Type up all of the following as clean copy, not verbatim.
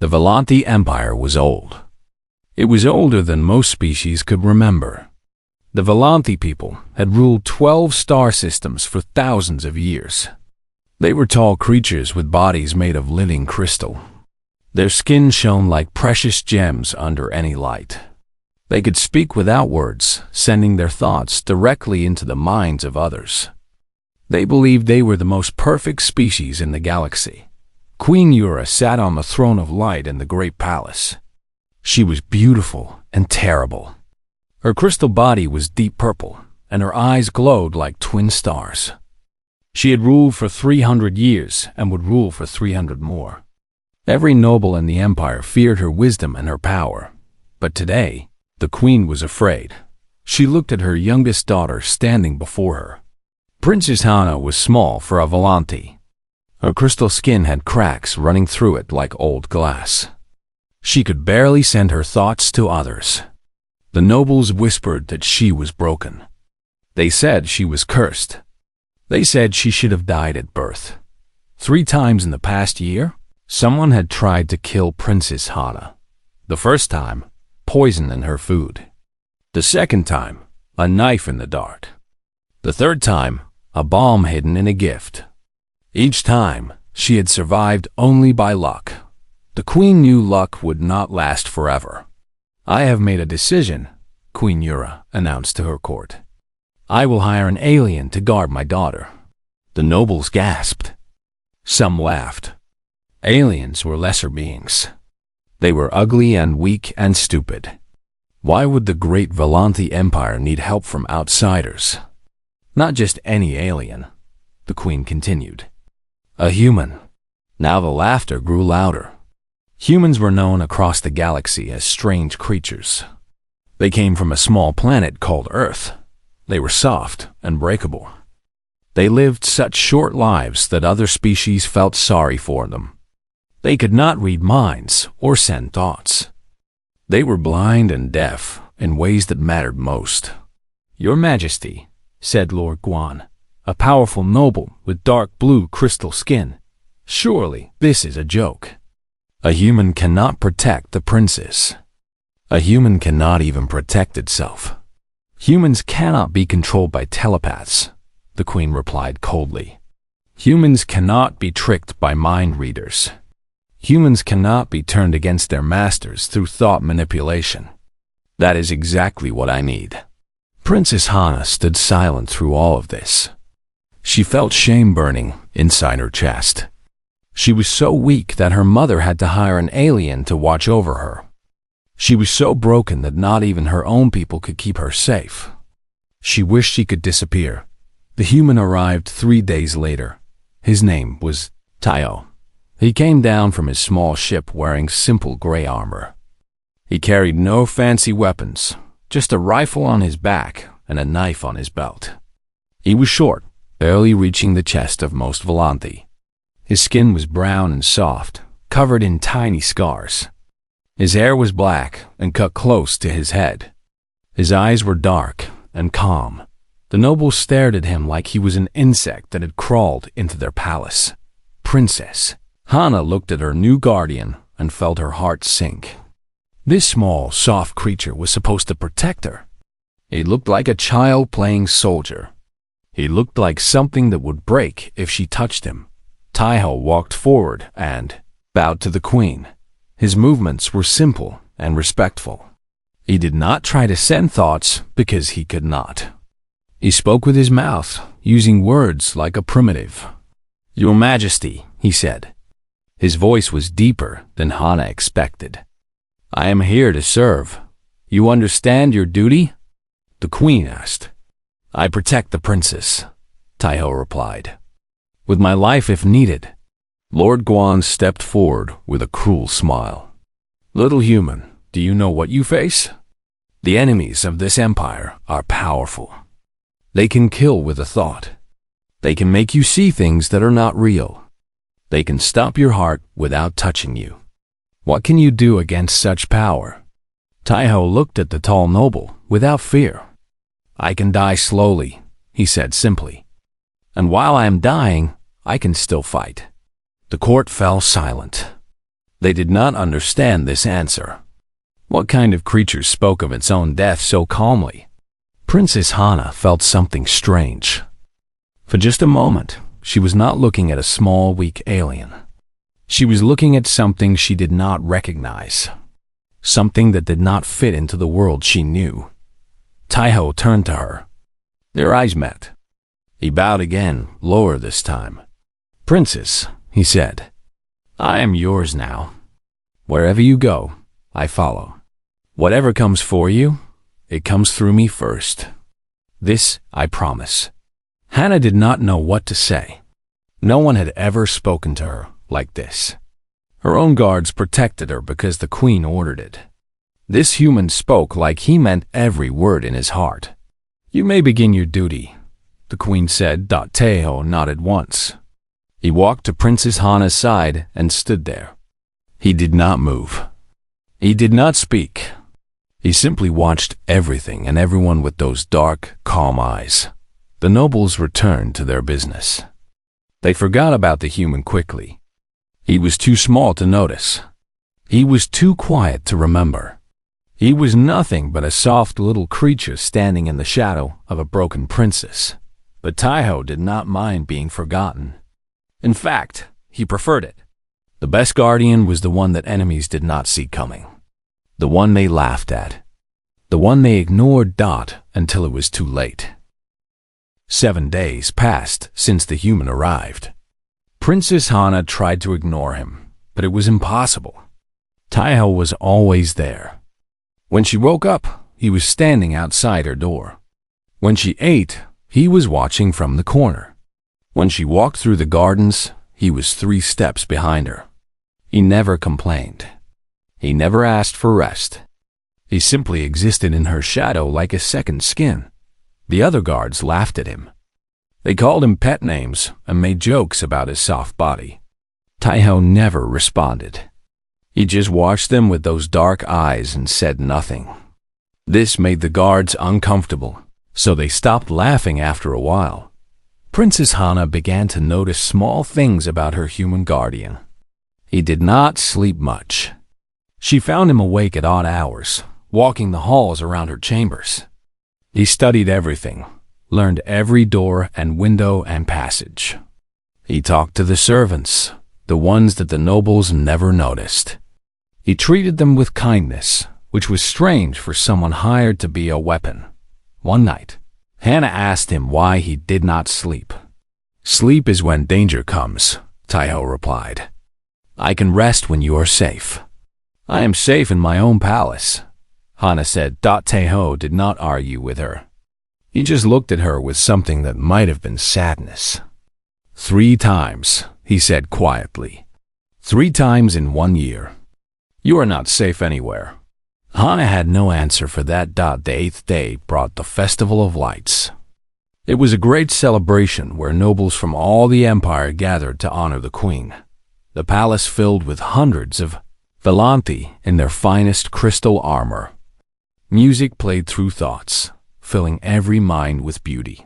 The Volanthi Empire was old. It was older than most species could remember. The Volanthi people had ruled 12 star systems for thousands of years. They were tall creatures with bodies made of living crystal. Their skin shone like precious gems under any light. They could speak without words, sending their thoughts directly into the minds of others. They believed they were the most perfect species in the galaxy. Queen Yura sat on the throne of light in the great palace. She was beautiful and terrible. Her crystal body was deep purple, and her eyes glowed like twin stars. She had ruled for 300 years and would rule for 300 more. Every noble in the empire feared her wisdom and her power. But today, the queen was afraid. She looked at her youngest daughter standing before her. Princess Hana was small for a Volanthi. Her crystal skin had cracks running through it like old glass. She could barely send her thoughts to others. The nobles whispered that she was broken. They said she was cursed. They said she should have died at birth. 3 times in the past year, someone had tried to kill Princess Hana. The first time, poison in her food. The second time, a knife in the dart. The third time, a bomb hidden in a gift. Each time, she had survived only by luck. The queen knew luck would not last forever. "I have made a decision," Queen Yura announced to her court. "I will hire an alien to guard my daughter." The nobles gasped. Some laughed. Aliens were lesser beings. They were ugly and weak and stupid. Why would the great Volanthi Empire need help from outsiders? Not just any alien, the queen continued. A human. Now the laughter grew louder. Humans were known across the galaxy as strange creatures. They came from a small planet called Earth. They were soft and breakable. They lived such short lives that other species felt sorry for them. They could not read minds or send thoughts. They were blind and deaf in ways that mattered most. "Your Majesty," said Lord Guan, a powerful noble with dark blue crystal skin, "surely this is a joke. A human cannot protect the princess. A human cannot even protect itself. Humans cannot be controlled by telepaths," the queen replied coldly. "Humans cannot be tricked by mind readers. Humans cannot be turned against their masters through thought manipulation. That is exactly what I need." Princess Hana stood silent through all of this. She felt shame burning inside her chest. She was so weak that her mother had to hire an alien to watch over her. She was so broken that not even her own people could keep her safe. She wished she could disappear. The human arrived 3 days later. His name was Tayo. He came down from his small ship wearing simple gray armor. He carried no fancy weapons, just a rifle on his back and a knife on his belt. He was short, barely reaching the chest of most Volanthi. His skin was brown and soft, covered in tiny scars. His hair was black and cut close to his head. His eyes were dark and calm. The nobles stared at him like he was an insect that had crawled into their palace. Princess Hana looked at her new guardian and felt her heart sink. This small, soft creature was supposed to protect her. He looked like a child playing soldier. He looked like something that would break if she touched him. Taiho walked forward and bowed to the queen. His movements were simple and respectful. He did not try to send thoughts because he could not. He spoke with his mouth, using words like a primitive. "Your Majesty," he said. His voice was deeper than Hana expected. "I am here to serve. You understand your duty?" the queen asked. "I protect the princess," Taiho replied. "With my life if needed." Lord Guan stepped forward with a cruel smile. "Little human, do you know what you face? The enemies of this empire are powerful. They can kill with a thought. They can make you see things that are not real. They can stop your heart without touching you. What can you do against such power?" Taiho looked at the tall noble without fear. "I can die slowly," he said simply. "And while I am dying, I can still fight." The court fell silent. They did not understand this answer. What kind of creature spoke of its own death so calmly? Princess Hana felt something strange. For just a moment, she was not looking at a small, weak alien. She was looking at something she did not recognize. Something that did not fit into the world she knew. Taiho turned to her. Their eyes met. He bowed again, lower this time. Princess, he said, I am yours now. Wherever you go, I follow. Whatever comes for you, it comes through me first. This I promise. Hana did not know what to say. No one had ever spoken to her like this. Her own guards protected her because the queen ordered it. This human spoke like he meant every word in his heart. You may begin your duty, the queen said. Taiho nodded once. He walked to Princess Hana's side and stood there. He did not move. He did not speak. He simply watched everything and everyone with those dark, calm eyes. The nobles returned to their business. They forgot about the human quickly. He was too small to notice. He was too quiet to remember. He was nothing but a soft little creature standing in the shadow of a broken princess. But Taiho did not mind being forgotten. In fact, he preferred it. The best guardian was the one that enemies did not see coming. The one they laughed at. The one they ignored until it was too late. 7 days passed since the human arrived. Princess Hana tried to ignore him, but it was impossible. Taiho was always there. When she woke up, he was standing outside her door. When she ate, he was watching from the corner. When she walked through the gardens, he was 3 steps behind her. He never complained. He never asked for rest. He simply existed in her shadow like a second skin. The other guards laughed at him. They called him pet names and made jokes about his soft body. Taiho never responded. He just watched them with those dark eyes and said nothing. This made the guards uncomfortable, so they stopped laughing after a while. Princess Hana began to notice small things about her human guardian. He did not sleep much. She found him awake at odd hours, walking the halls around her chambers. He studied everything, learned every door and window and passage. He talked to the servants, the ones that the nobles never noticed. He treated them with kindness, which was strange for someone hired to be a weapon. One night, Hana asked him why he did not sleep. Sleep is when danger comes, Taiho replied. I can rest when you are safe. I am safe in my own palace, Hana said. Taiho did not argue with her. He just looked at her with something that might have been sadness. 3 times, he said quietly. 3 times in 1 year. You are not safe anywhere. Hana had no answer for that. The 8th day brought the Festival of Lights. It was a great celebration where nobles from all the empire gathered to honor the queen. The palace filled with hundreds of Valanthi in their finest crystal armor. Music played through thoughts, filling every mind with beauty.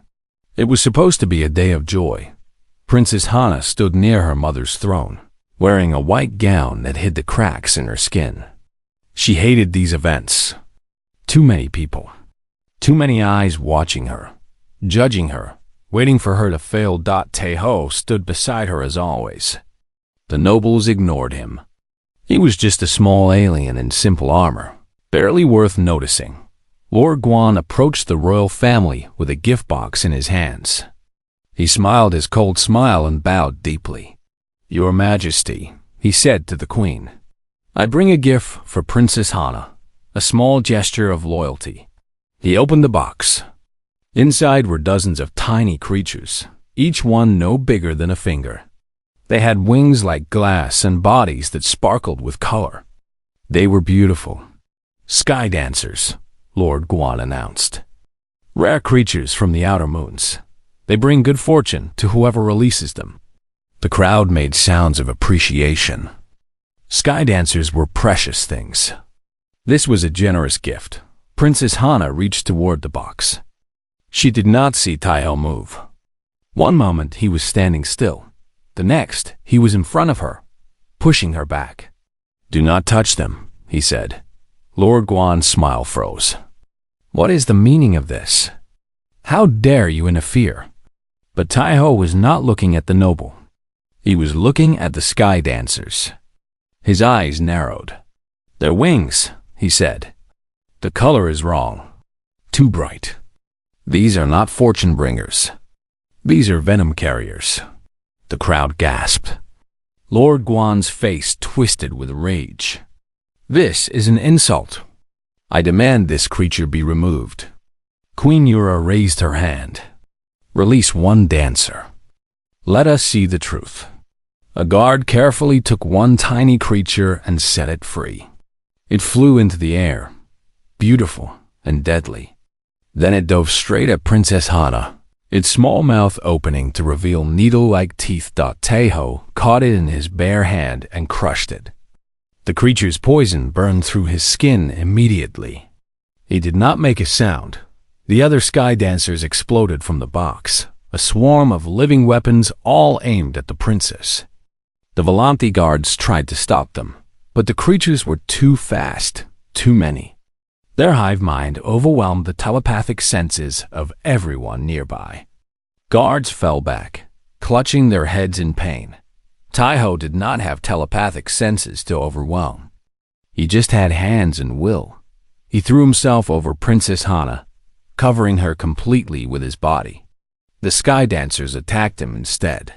It was supposed to be a day of joy. Princess Hana stood near her mother's throne, wearing a white gown that hid the cracks in her skin. She hated these events. Too many people. Too many eyes watching her, judging her, waiting for her to fail. Taiho stood beside her as always. The nobles ignored him. He was just a small alien in simple armor, barely worth noticing. Lord Guan approached the royal family with a gift box in his hands. He smiled his cold smile and bowed deeply. Your Majesty, he said to the queen, I bring a gift for Princess Hana, a small gesture of loyalty. He opened the box. Inside were dozens of tiny creatures, each one no bigger than a finger. They had wings like glass and bodies that sparkled with color. They were beautiful. Sky dancers, Lord Guan announced. Rare creatures from the outer moons. They bring good fortune to whoever releases them. The crowd made sounds of appreciation. Sky dancers were precious things. This was a generous gift. Princess Hana reached toward the box. She did not see Taiho move. One moment he was standing still. The next, he was in front of her, pushing her back. "Do not touch them," he said. Lord Guan's smile froze. "What is the meaning of this? How dare you interfere?" But Taiho was not looking at the noble. He was looking at the sky dancers. His eyes narrowed. "Their wings," he said. "The color is wrong. Too bright. These are not fortune bringers. These are venom carriers." The crowd gasped. Lord Guan's face twisted with rage. "This is an insult. I demand this creature be removed." Queen Yura raised her hand. "Release one dancer. Let us see the truth." A guard carefully took one tiny creature and set it free. It flew into the air, beautiful and deadly. Then it dove straight at Princess Hana, its small mouth opening to reveal needle-like teeth. Taiho caught it in his bare hand and crushed it. The creature's poison burned through his skin immediately. He did not make a sound. The other sky dancers exploded from the box, a swarm of living weapons all aimed at the princess. The Volanthi guards tried to stop them, but the creatures were too fast, too many. Their hive mind overwhelmed the telepathic senses of everyone nearby. Guards fell back, clutching their heads in pain. Taiho did not have telepathic senses to overwhelm. He just had hands and will. He threw himself over Princess Hana, covering her completely with his body. The sky dancers attacked him instead.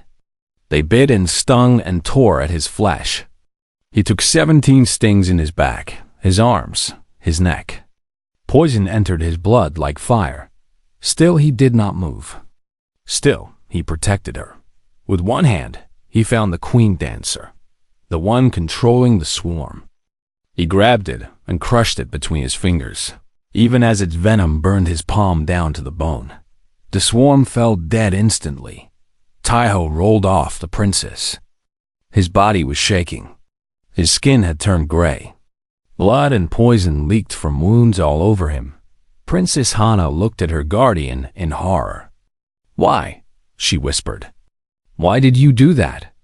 They bit and stung and tore at his flesh. He took 17 stings in his back, his arms, his neck. Poison entered his blood like fire. Still, he did not move. Still, he protected her. With one hand, he found the queen dancer, the one controlling the swarm. He grabbed it and crushed it between his fingers, even as its venom burned his palm down to the bone. The swarm fell dead instantly. Taiho rolled off the princess. His body was shaking. His skin had turned gray. Blood and poison leaked from wounds all over him. Princess Hana looked at her guardian in horror. "Why?" she whispered. "Why did you do that?"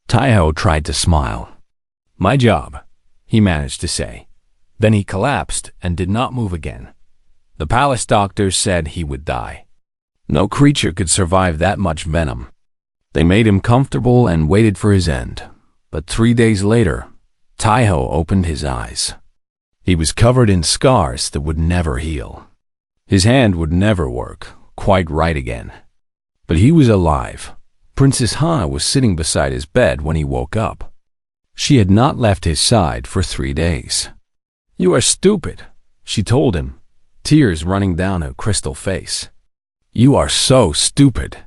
Taiho tried to smile. "My job," he managed to say. Then he collapsed and did not move again. The palace doctors said he would die. No creature could survive that much venom. They made him comfortable and waited for his end. But 3 days later, Taiho opened his eyes. He was covered in scars that would never heal. His hand would never work quite right again. But he was alive. Princess Hana was sitting beside his bed when he woke up. She had not left his side for 3 days. "You are stupid," she told him, tears running down her crystal face. "You are so stupid."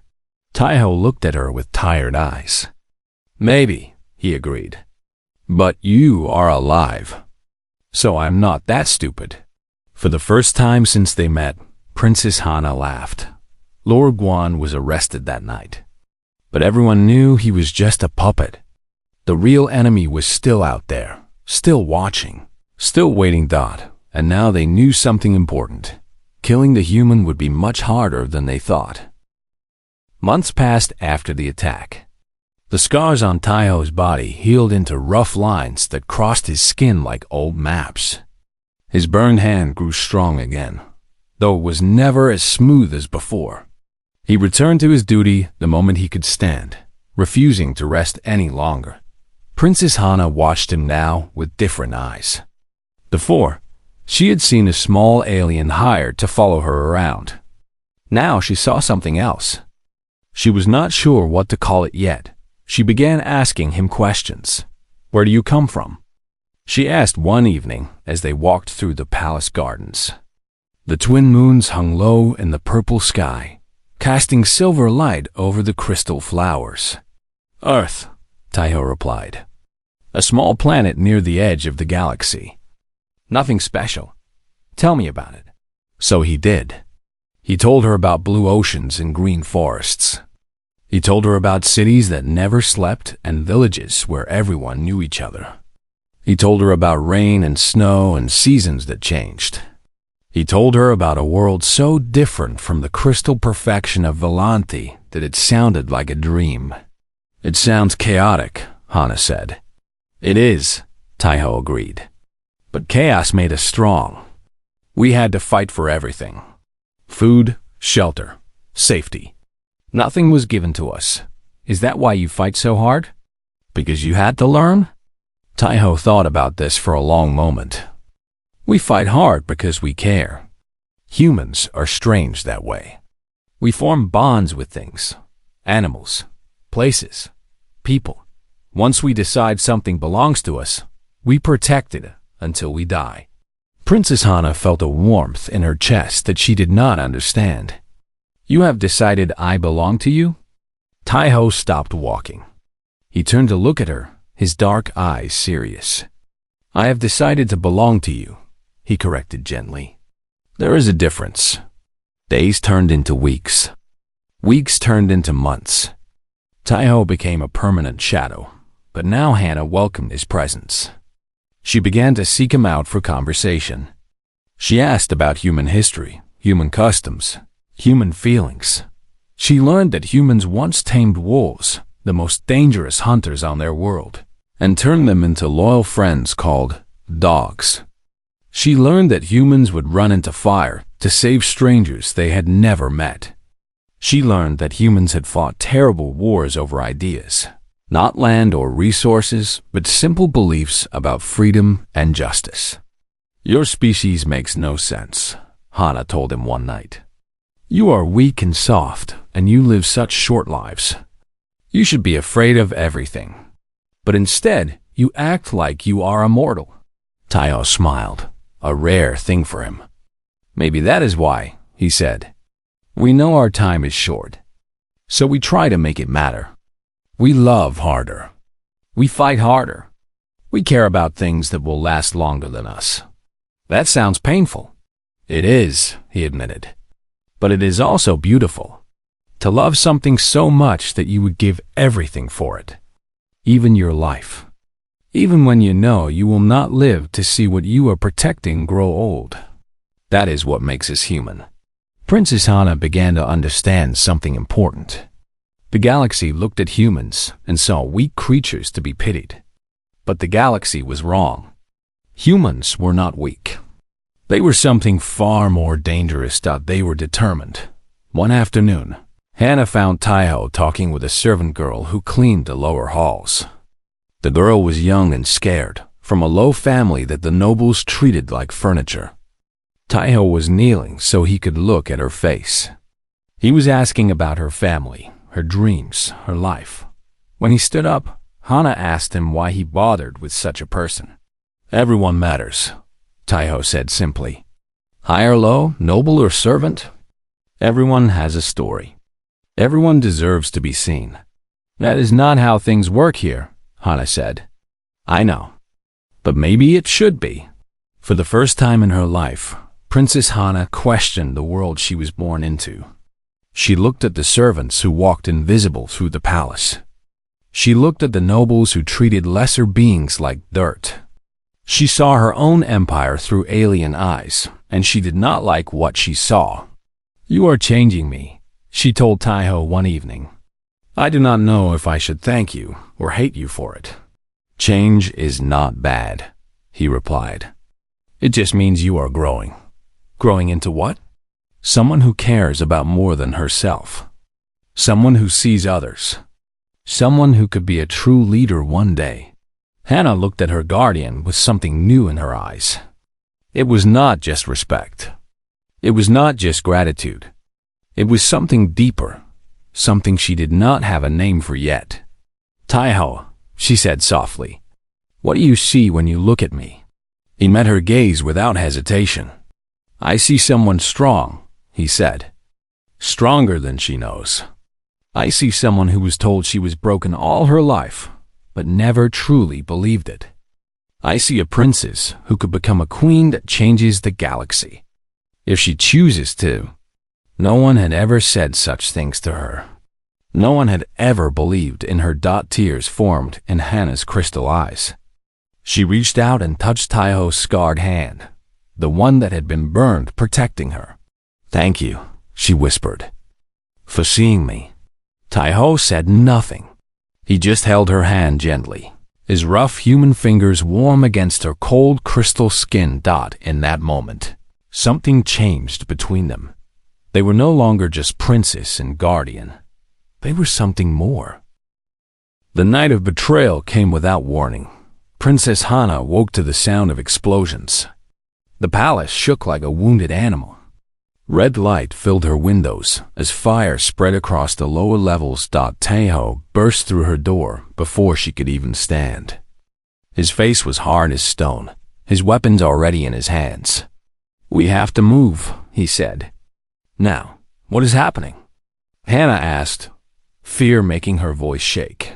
Taiho looked at her with tired eyes. "Maybe," he agreed. "But you are alive. So I'm not that stupid." For the first time since they met, Princess Hana laughed. Lord Guan was arrested that night. But everyone knew he was just a puppet. The real enemy was still out there, still watching, still waiting. And now they knew something important. Killing the human would be much harder than they thought. Months passed after the attack. The scars on Taiho's body healed into rough lines that crossed his skin like old maps. His burned hand grew strong again, though it was never as smooth as before. He returned to his duty the moment he could stand, refusing to rest any longer. Princess Hana watched him now with different eyes. Before, she had seen a small alien hired to follow her around. Now she saw something else. She was not sure what to call it yet. She began asking him questions. "Where do you come from?" she asked one evening as they walked through the palace gardens. The twin moons hung low in the purple sky, casting silver light over the crystal flowers. "Earth," Taiho replied. "A small planet near the edge of the galaxy." "Nothing special. Tell me about it." So he did. He told her about blue oceans and green forests. He told her about cities that never slept and villages where everyone knew each other. He told her about rain and snow and seasons that changed. He told her about a world so different from the crystal perfection of Volanthi that it sounded like a dream. "It sounds chaotic," Hana said. "It is," Taiho agreed. But chaos made us strong. We had to fight for everything. Food, shelter, safety. Nothing was given to us. Is that why you fight so hard? Because you had to learn? Taiho thought about this for a long moment. We fight hard because we care. Humans are strange that way. We form bonds with things, animals, places, people. Once we decide something belongs to us, we protect it until we die. Princess Hana felt a warmth in her chest that she did not understand. You have decided I belong to you? Taiho stopped walking. He turned to look at her, his dark eyes serious. I have decided to belong to you, he corrected gently. There is a difference. Days turned into weeks. Weeks turned into months. Taiho became a permanent shadow, but now Hana welcomed his presence. She began to seek him out for conversation. She asked about human history, human customs, human feelings. She learned that humans once tamed wolves, the most dangerous hunters on their world, and turned them into loyal friends called dogs. She learned that humans would run into fire to save strangers they had never met. She learned that humans had fought terrible wars over ideas, not land or resources, but simple beliefs about freedom and justice. Your species makes no sense, Hana told him one night. You are weak and soft, and you live such short lives. You should be afraid of everything. But instead, you act like you are immortal. Taiho smiled, a rare thing for him. Maybe that is why, he said. We know our time is short, so we try to make it matter. We love harder. We fight harder. We care about things that will last longer than us. That sounds painful. It is, he admitted. But it is also beautiful. To love something so much that you would give everything for it. Even your life. Even when you know you will not live to see what you are protecting grow old. That is what makes us human. Princess Hana began to understand something important. The galaxy looked at humans and saw weak creatures to be pitied. But the galaxy was wrong. Humans were not weak. They were something far more dangerous. They were determined. One afternoon, Hana found Taiho talking with a servant girl who cleaned the lower halls. The girl was young and scared, from a low family that the nobles treated like furniture. Taiho was kneeling so he could look at her face. He was asking about her family, her dreams, her life. When he stood up, Hana asked him why he bothered with such a person. Everyone matters, Taiho said simply. High or low, noble or servant, everyone has a story. Everyone deserves to be seen. That is not how things work here, Hana said. I know, but maybe it should be. For the first time in her life, Princess Hana questioned the world she was born into. She looked at the servants who walked invisible through the palace. She looked at the nobles who treated lesser beings like dirt. She saw her own empire through alien eyes, and she did not like what she saw. You are changing me, she told Taiho one evening. I do not know if I should thank you or hate you for it. Change is not bad, he replied. It just means you are growing. Growing into what? Someone who cares about more than herself. Someone who sees others. Someone who could be a true leader one day. Hana looked at her guardian with something new in her eyes. It was not just respect. It was not just gratitude. It was something deeper, something she did not have a name for yet. Taiho, she said softly, what do you see when you look at me? He met her gaze without hesitation. I see someone strong, he said. Stronger than she knows. I see someone who was told she was broken all her life, but never truly believed it. I see a princess who could become a queen that changes the galaxy. If she chooses to. No one had ever said such things to her. No one had ever believed in her. Tears formed in Hana's crystal eyes. She reached out and touched Taiho's scarred hand, the one that had been burned protecting her. Thank you, she whispered, for seeing me. Taiho said nothing. He just held her hand gently, his rough human fingers warm against her cold crystal skin. In that moment, something changed between them. They were no longer just princess and guardian. They were something more. The night of betrayal came without warning. Princess Hana woke to the sound of explosions. The palace shook like a wounded animal. Red light filled her windows as fire spread across the lower levels. Taeho burst through her door before she could even stand. His face was hard as stone, his weapons already in his hands. "We have to move," he said. "Now, what is happening?" Hannah asked, fear making her voice shake.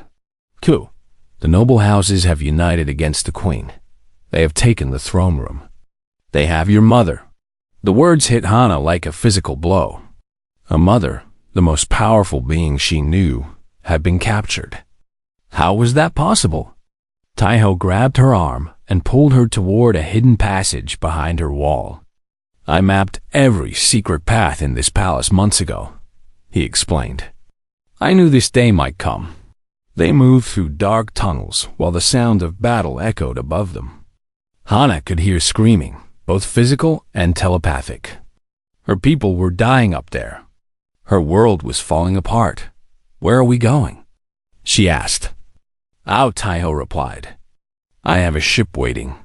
"Ku, the noble houses have united against the queen. They have taken the throne room. They have your mother." The words hit Hana like a physical blow. A mother, the most powerful being she knew, had been captured. How was that possible? Taeho grabbed her arm and pulled her toward a hidden passage behind her wall. "I mapped every secret path in this palace months ago," he explained. "I knew this day might come." They moved through dark tunnels while the sound of battle echoed above them. Hana could hear screaming, both physical and telepathic. Her people were dying up there. Her world was falling apart. "Where are we going?" she asked. "Out," Taeho replied. "I have a ship waiting.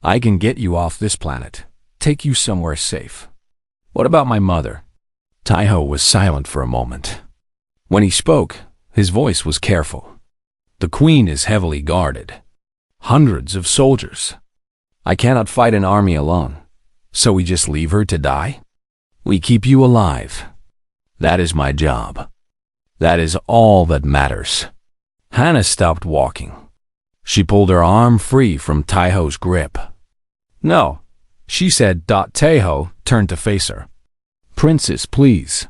I can get you off this planet, take you somewhere safe." "What about my mother?" Taeho was silent for a moment. When he spoke, his voice was careful. "The queen is heavily guarded. Hundreds of soldiers. I cannot fight an army alone, so we just leave her to die? We keep you alive. That is my job. That is all that matters." Hannah stopped walking. She pulled her arm free from Taeho's grip. "No," she said. Taeho turned to face her. "Princess, please.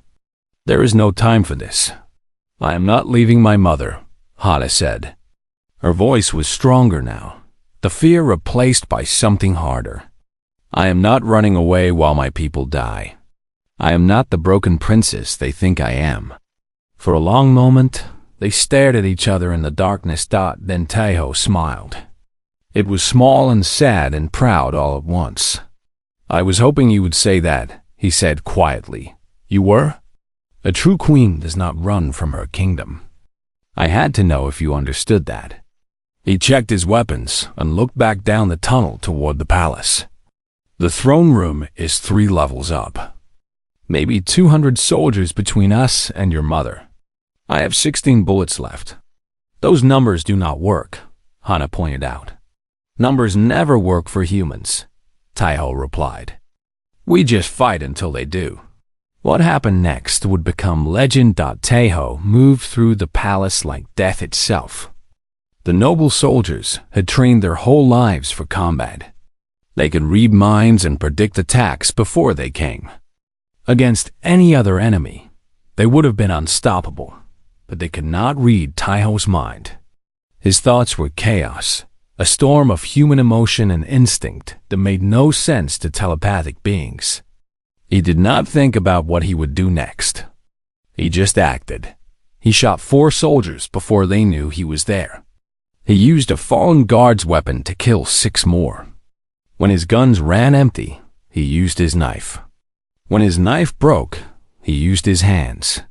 There is no time for this." "I am not leaving my mother," Hana said. Her voice was stronger now, the fear replaced by something harder. "I am not running away while my people die. I am not the broken princess they think I am." For a long moment, they stared at each other in the darkness. Then Taeho smiled. It was small and sad and proud all at once. "I was hoping you would say that," he said quietly. "You were? A true queen does not run from her kingdom. I had to know if you understood that." He checked his weapons and looked back down the tunnel toward the palace. "The throne room is 3 levels up. Maybe 200 soldiers between us and your mother. I have 16 bullets left." "Those numbers do not work," Hana pointed out. "Numbers never work for humans," Taeho replied. "We just fight until they do." What happened next would become legend. Taeho moved through the palace like death itself. The noble soldiers had trained their whole lives for combat. They could read minds and predict attacks before they came. Against any other enemy, they would have been unstoppable, but they could not read Taeho's mind. His thoughts were chaos, a storm of human emotion and instinct that made no sense to telepathic beings. He did not think about what he would do next. He just acted. He shot 4 soldiers before they knew he was there. He used a fallen guard's weapon to kill 6 more. When his guns ran empty, he used his knife. When his knife broke, he used his hands.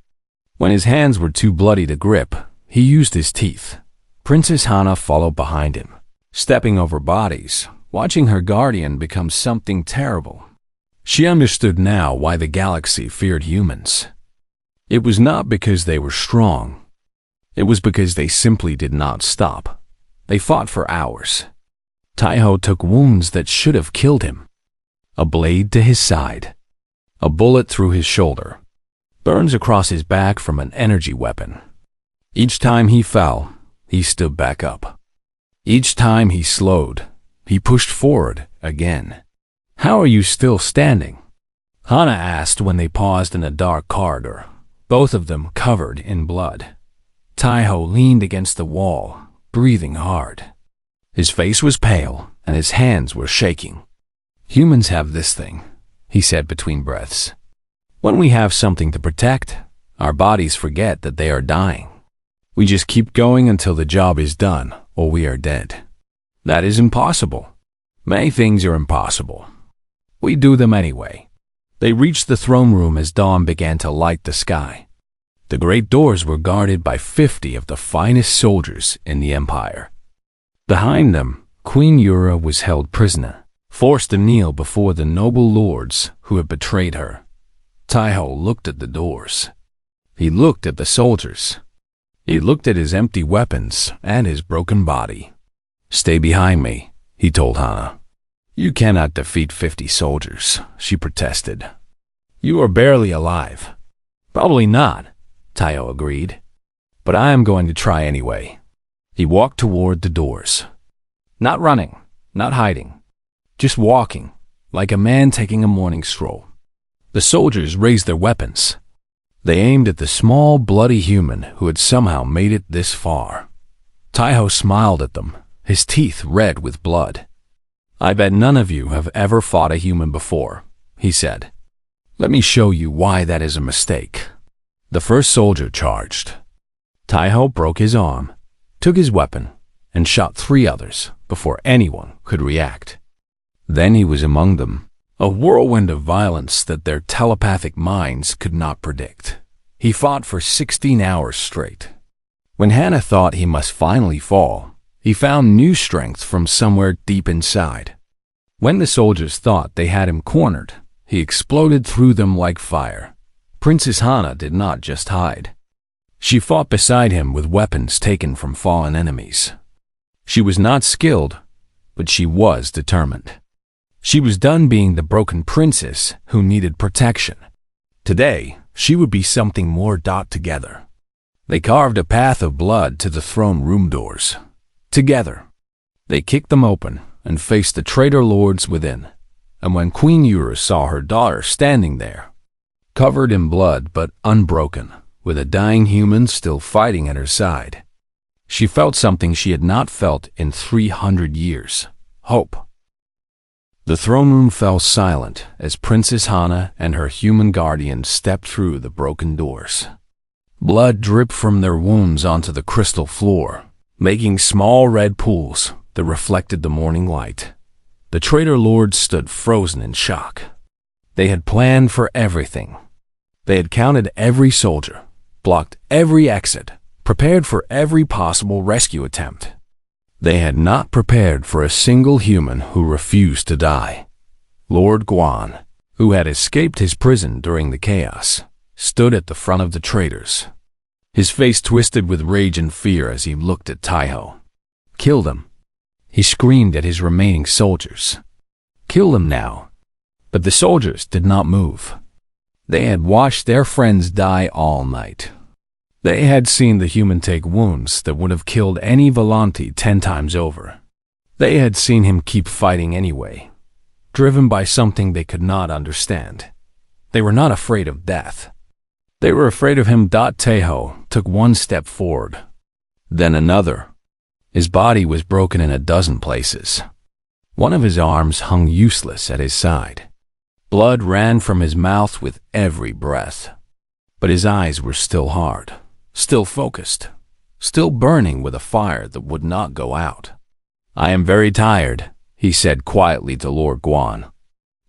When his hands were too bloody to grip, he used his teeth. Princess Hana followed behind him, stepping over bodies, watching her guardian become something terrible. She understood now why the galaxy feared humans. It was not because they were strong. It was because they simply did not stop. They fought for hours. Taeho took wounds that should have killed him. A blade to his side. A bullet through his shoulder. Burns across his back from an energy weapon. Each time he fell, he stood back up. Each time he slowed, he pushed forward again. "How are you still standing?" Hana asked when they paused in a dark corridor, both of them covered in blood. Taeho leaned against the wall, breathing hard. His face was pale and his hands were shaking. "Humans have this thing," he said between breaths. "When we have something to protect, our bodies forget that they are dying. We just keep going until the job is done, or we are dead. That is impossible. Many things are impossible. We do them anyway. They reached the throne room as dawn began to light the sky. The great doors were guarded by 50 of the finest soldiers in the empire. Behind them, Queen Yura was held prisoner, forced to kneel before the noble lords who had betrayed her. Taiho looked at the doors. He looked at the soldiers. He looked at his empty weapons and his broken body. "Stay behind me," he told Hana. "You cannot defeat 50 soldiers," she protested. "You are barely alive." "Probably not," Taiho agreed. "But I am going to try anyway." He walked toward the doors. Not running, not hiding, just walking, like a man taking a morning stroll. The soldiers raised their weapons. They aimed at the small, bloody human who had somehow made it this far. Taiho smiled at them, his teeth red with blood. "I bet none of you have ever fought a human before," he said. "Let me show you why that is a mistake." The first soldier charged. Taiho broke his arm, took his weapon, and shot 3 others before anyone could react. Then he was among them, a whirlwind of violence that their telepathic minds could not predict. He fought for 16 hours straight. When Hana thought he must finally fall, he found new strength from somewhere deep inside. When the soldiers thought they had him cornered, he exploded through them like fire. Princess Hana did not just hide. She fought beside him with weapons taken from fallen enemies. She was not skilled, but she was determined. She was done being the broken princess who needed protection. Today, she would be something more together. They carved a path of blood to the throne room doors. Together, they kicked them open and faced the traitor lords within. And when Queen Yura saw her daughter standing there, covered in blood but unbroken, with a dying human still fighting at her side, she felt something she had not felt in 300 years: hope. The throne room fell silent as Princess Hana and her human guardian stepped through the broken doors. Blood dripped from their wounds onto the crystal floor, making small red pools that reflected the morning light. The traitor lords stood frozen in shock. They had planned for everything. They had counted every soldier, blocked every exit, prepared for every possible rescue attempt. They had not prepared for a single human who refused to die. Lord Guan, who had escaped his prison during the chaos, stood at the front of the traitors. His face twisted with rage and fear as he looked at Taiho. "Kill them," he screamed at his remaining soldiers. "Kill them now." But the soldiers did not move. They had watched their friends die all night. They had seen the human take wounds that would have killed any Volante 10 times over. They had seen him keep fighting anyway, driven by something they could not understand. They were not afraid of death. They were afraid of him. Taiho took one step forward, then another. His body was broken in a dozen places. One of his arms hung useless at his side. Blood ran from his mouth with every breath. But his eyes were still hard, still focused, still burning with a fire that would not go out. "I am very tired," he said quietly to Lord Guan,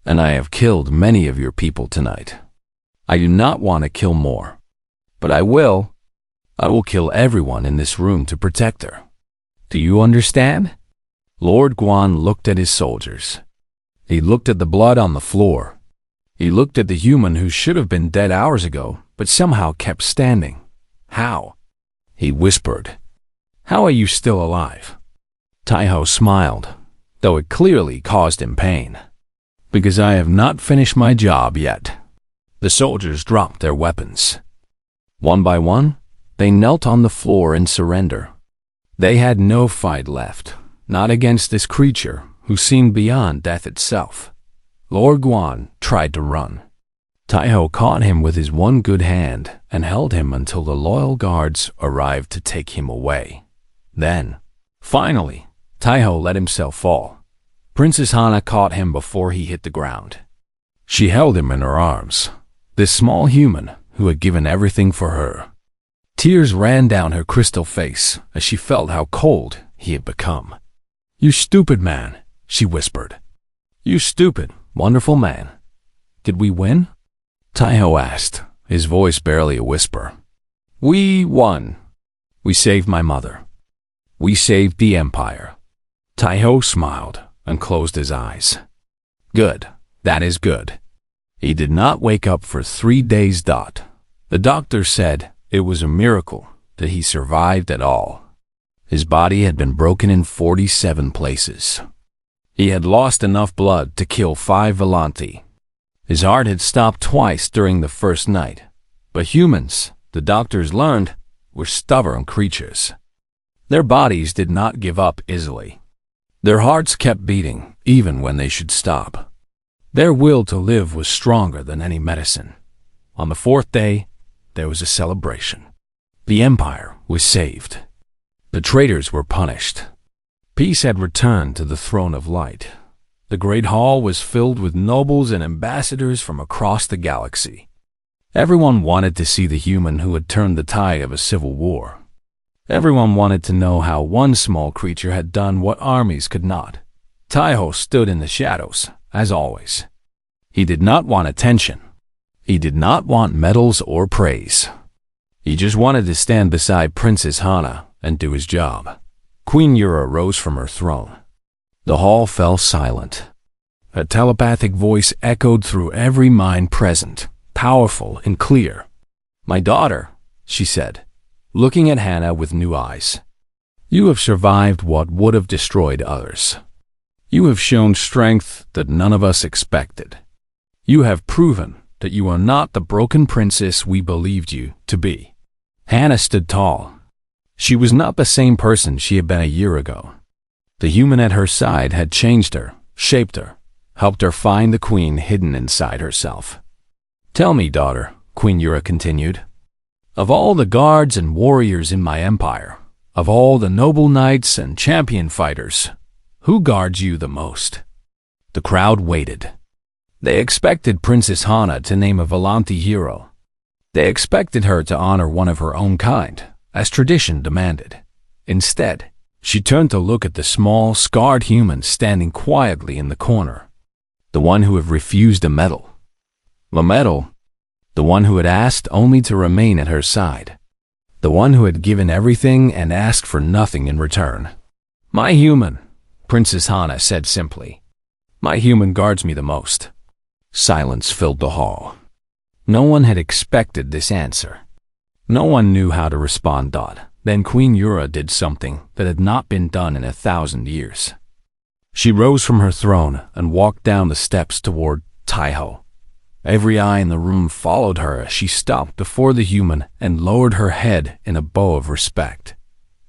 "and I have killed many of your people tonight. I do not want to kill more, but I will. I will kill everyone in this room to protect her. Do you understand?" Lord Guan looked at his soldiers. He looked at the blood on the floor. He looked at the human who should have been dead hours ago, but somehow kept standing. "How?" he whispered. "How are you still alive?" Taiho smiled, though it clearly caused him pain. "Because I have not finished my job yet." The soldiers dropped their weapons. One by one, they knelt on the floor in surrender. They had no fight left, not against this creature who seemed beyond death itself. Lord Guan tried to run. Taiho caught him with his one good hand and held him until the loyal guards arrived to take him away. Then, finally, Taiho let himself fall. Princess Hana caught him before he hit the ground. She held him in her arms, this small human who had given everything for her. Tears ran down her crystal face as she felt how cold he had become. "You stupid man," she whispered. "You stupid, wonderful man. Did we win?" Taiho asked, his voice barely a whisper. "We won. We saved my mother. We saved the Empire." Taiho smiled and closed his eyes. "Good. That is good." He did not wake up for 3 days. The doctor said it was a miracle that he survived at all. His body had been broken in 47 places. He had lost enough blood to kill 5 Volanti. His heart had stopped twice during the first night. But humans, the doctors learned, were stubborn creatures. Their bodies did not give up easily. Their hearts kept beating even when they should stop. Their will to live was stronger than any medicine. On the 4th day, there was a celebration. The Empire was saved. The traitors were punished. Peace had returned to the throne of light. The great hall was filled with nobles and ambassadors from across the galaxy. Everyone wanted to see the human who had turned the tide of a civil war. Everyone wanted to know how one small creature had done what armies could not. Taiho stood in the shadows, as always. He did not want attention. He did not want medals or praise. He just wanted to stand beside Princess Hana and do his job. Queen Yura rose from her throne. The hall fell silent. A telepathic voice echoed through every mind present, powerful and clear. "My daughter," she said, looking at Hana with new eyes. "You have survived what would have destroyed others. You have shown strength that none of us expected. You have proven that you are not the broken princess we believed you to be." Hana stood tall. She was not the same person she had been a year ago. The human at her side had changed her, shaped her, helped her find the queen hidden inside herself. "Tell me, daughter," Queen Yura continued, "of all the guards and warriors in my empire, of all the noble knights and champion fighters, who guards you the most?" The crowd waited. They expected Princess Hana to name a Volanti hero. They expected her to honor one of her own kind, as tradition demanded. Instead, she turned to look at the small, scarred human standing quietly in the corner. The one who had refused a medal. The medal. The one who had asked only to remain at her side. The one who had given everything and asked for nothing in return. "My human," Princess Hana said simply. "My human guards me the most." Silence filled the hall. No one had expected this answer. No one knew how to respond. Then Queen Yura did something that had not been done in 1,000 years. She rose from her throne and walked down the steps toward Taiho. Every eye in the room followed her as she stopped before the human and lowered her head in a bow of respect.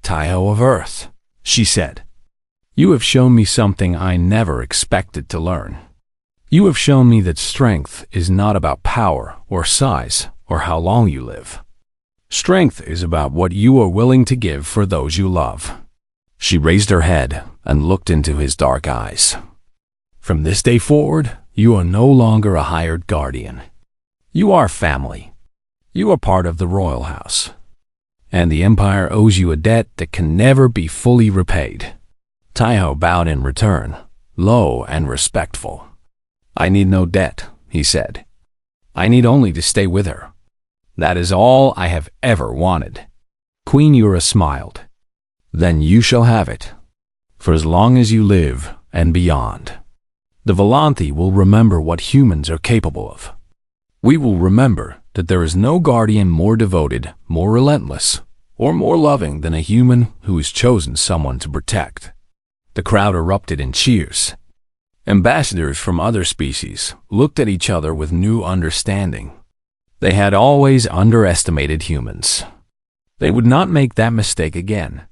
"Taiho of Earth," she said, "you have shown me something I never expected to learn. You have shown me that strength is not about power or size or how long you live. Strength is about what you are willing to give for those you love." She raised her head and looked into his dark eyes. "From this day forward, you are no longer a hired guardian. You are family. You are part of the royal house. And the Empire owes you a debt that can never be fully repaid." Taiho bowed in return, low and respectful. "I need no debt," he said. "I need only to stay with her. That is all I have ever wanted." Queen Yura smiled. "Then you shall have it, for as long as you live and beyond. The Volanti will remember what humans are capable of. We will remember that there is no guardian more devoted, more relentless, or more loving than a human who has chosen someone to protect." The crowd erupted in cheers. Ambassadors from other species looked at each other with new understanding. They had always underestimated humans. They would not make that mistake again.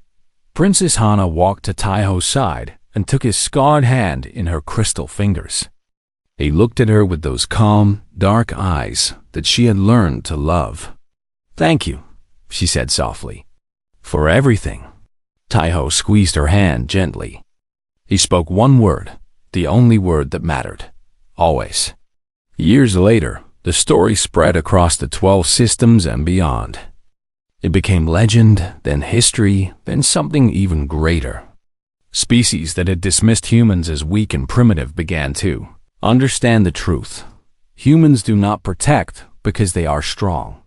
Princess Hana walked to Taiho's side and took his scarred hand in her crystal fingers. He looked at her with those calm, dark eyes that she had learned to love. "Thank you," she said softly, "for everything." Taiho squeezed her hand gently. He spoke one word, the only word that mattered, always. Years later, the story spread across the 12 systems and beyond. It became legend, then history, then something even greater. Species that had dismissed humans as weak and primitive began to understand the truth. Humans do not protect because they are strong.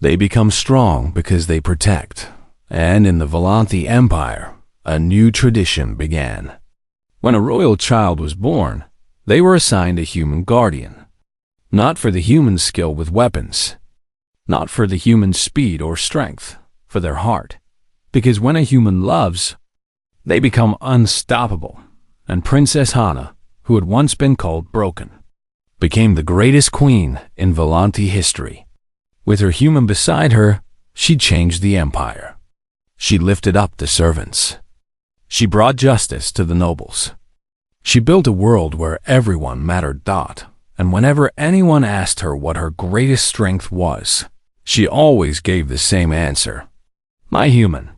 They become strong because they protect. And in the Volanthi Empire, a new tradition began. When a royal child was born, they were assigned a human guardian. Not for the human skill with weapons, not for the human speed or strength, for their heart. Because when a human loves, they become unstoppable. And Princess Hana, who had once been called broken, became the greatest queen in Volanthi history. With her human beside her, she changed the empire. She lifted up the servants. She brought justice to the nobles. She built a world where everyone mattered. And whenever anyone asked her what her greatest strength was, she always gave the same answer. My human.